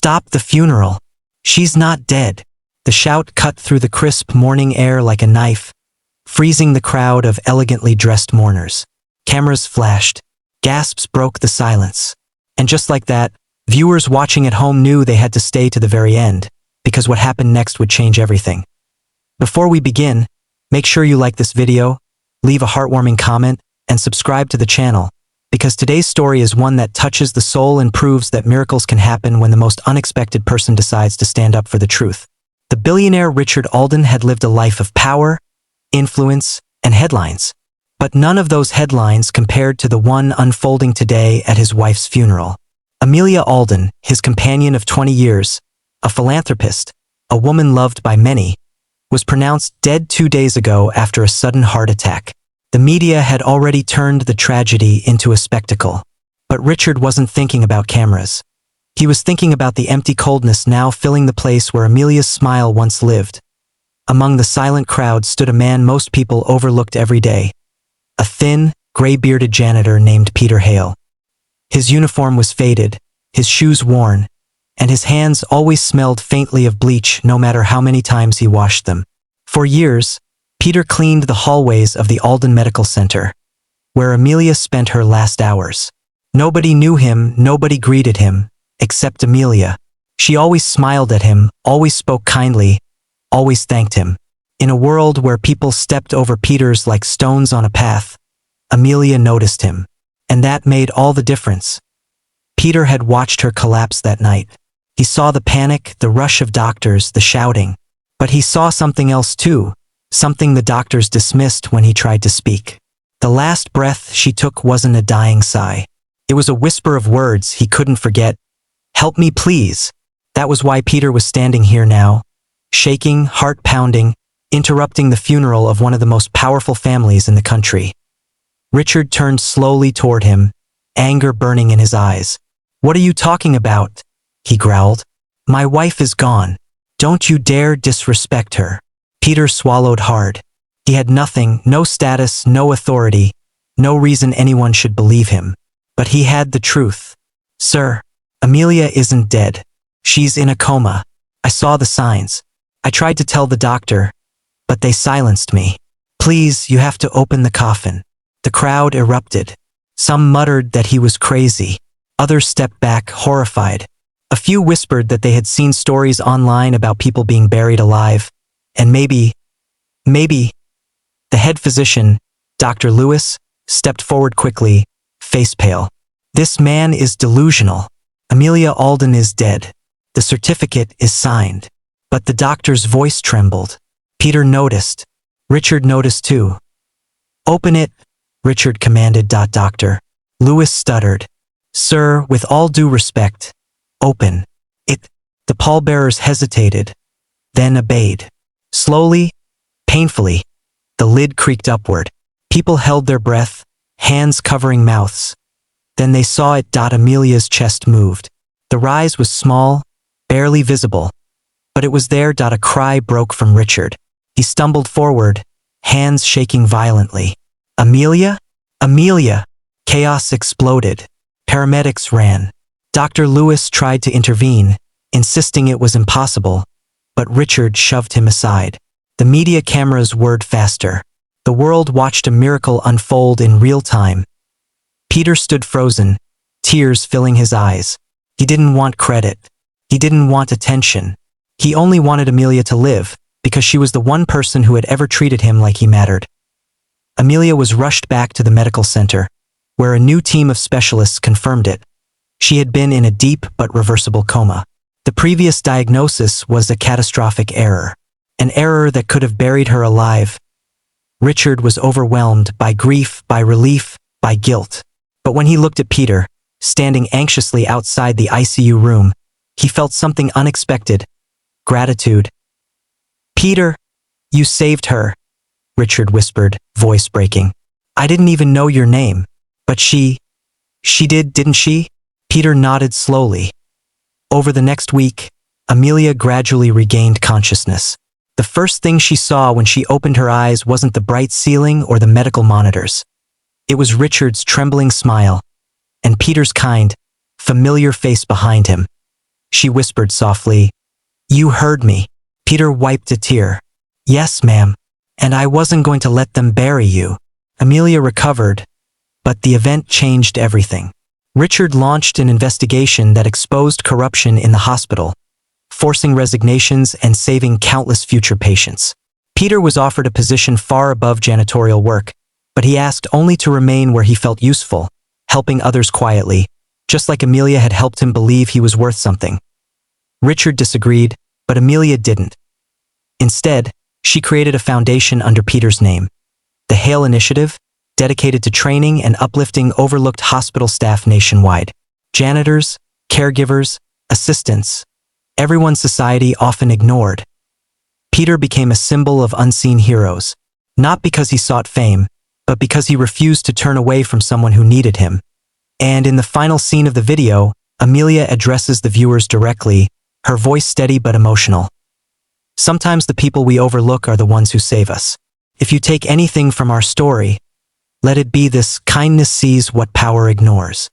"Stop the funeral! She's not dead!" The shout cut through the crisp morning air like a knife, freezing the crowd of elegantly dressed mourners. Cameras flashed. Gasps broke the silence. And just like that, viewers watching at home knew they had to stay to the very end, because what happened next would change everything. Before we begin, make sure you like this video, leave a heartwarming comment, and subscribe to the channel, because today's story is one that touches the soul and proves that miracles can happen when the most unexpected person decides to stand up for the truth. The billionaire Richard Alden had lived a life of power, influence, and headlines. But none of those headlines compared to the one unfolding today at his wife's funeral. Amelia Alden, his companion of 20 years, a philanthropist, a woman loved by many, was pronounced dead 2 days ago after a sudden heart attack. The media had already turned the tragedy into a spectacle. But Richard wasn't thinking about cameras. He was thinking about the empty coldness now filling the place where Amelia's smile once lived. Among the silent crowd stood a man most people overlooked every day. A thin, gray-bearded janitor named Peter Hale. His uniform was faded, his shoes worn, and his hands always smelled faintly of bleach no matter how many times he washed them. For years, Peter cleaned the hallways of the Alden Medical Center, where Amelia spent her last hours. Nobody knew him, nobody greeted him, except Amelia. She always smiled at him, always spoke kindly, always thanked him. In a world where people stepped over Peter's like stones on a path, Amelia noticed him. And that made all the difference. Peter had watched her collapse that night. He saw the panic, the rush of doctors, the shouting. But he saw something else too, something the doctors dismissed when he tried to speak. The last breath she took wasn't a dying sigh. It was a whisper of words he couldn't forget. "Help me, please." That was why Peter was standing here now, shaking, heart pounding, interrupting the funeral of one of the most powerful families in the country. Richard turned slowly toward him, anger burning in his eyes. "What are you talking about?" he growled. "My wife is gone. Don't you dare disrespect her." Peter swallowed hard. He had nothing, no status, no authority, no reason anyone should believe him. But he had the truth. "Sir, Amelia isn't dead. She's in a coma. I saw the signs. I tried to tell the doctor, but they silenced me. Please, you have to open the coffin." The crowd erupted. Some muttered that he was crazy. Others stepped back, horrified. A few whispered that they had seen stories online about people being buried alive. And maybe, the head physician, Dr. Lewis, stepped forward quickly, face pale. "This man is delusional. Amelia Alden is dead. The certificate is signed." But the doctor's voice trembled. Peter noticed. Richard noticed too. "Open it," Richard commanded. Doctor. Lewis stuttered. "Sir, with all due respect, open it." The pallbearers hesitated, then obeyed. Slowly, painfully, the lid creaked upward. People held their breath, hands covering mouths. Then they saw it. Amelia's chest moved. The rise was small, barely visible, but it was there. A cry broke from Richard. He stumbled forward, hands shaking violently. "Amelia? Amelia!" Chaos exploded. Paramedics ran. Dr. Lewis tried to intervene, insisting it was impossible, but Richard shoved him aside. The media cameras whirred faster. The world watched a miracle unfold in real time. Peter stood frozen, tears filling his eyes. He didn't want credit. He didn't want attention. He only wanted Amelia to live, because she was the one person who had ever treated him like he mattered. Amelia was rushed back to the medical center, where a new team of specialists confirmed it. She had been in a deep but reversible coma. The previous diagnosis was a catastrophic error, an error that could have buried her alive. Richard was overwhelmed by grief, by relief, by guilt. But when he looked at Peter, standing anxiously outside the ICU room, he felt something unexpected: gratitude. "Peter, you saved her," Richard whispered, voice breaking. "I didn't even know your name. But she did, didn't she?" Peter nodded slowly. Over the next week, Amelia gradually regained consciousness. The first thing she saw when she opened her eyes wasn't the bright ceiling or the medical monitors. It was Richard's trembling smile, and Peter's kind, familiar face behind him. She whispered softly. You heard me. Peter wiped a tear. Yes, ma'am. And I wasn't going to let them bury you. Amelia recovered, but the event changed everything. Richard launched an investigation that exposed corruption in the hospital, forcing resignations and saving countless future patients. Peter was offered a position far above janitorial work, but he asked only to remain where he felt useful, helping others quietly, just like Amelia had helped him believe he was worth something. Richard disagreed, but Amelia didn't. Instead, she created a foundation under Peter's name, the Hale Initiative, dedicated to training and uplifting overlooked hospital staff nationwide. Janitors, caregivers, assistants, everyone society often ignored. Peter became a symbol of unseen heroes, not because he sought fame, but because he refused to turn away from someone who needed him. And in the final scene of the video, Amelia addresses the viewers directly, her voice steady but emotional. Sometimes the people we overlook are the ones who save us. If you take anything from our story, let it be this: kindness sees what power ignores.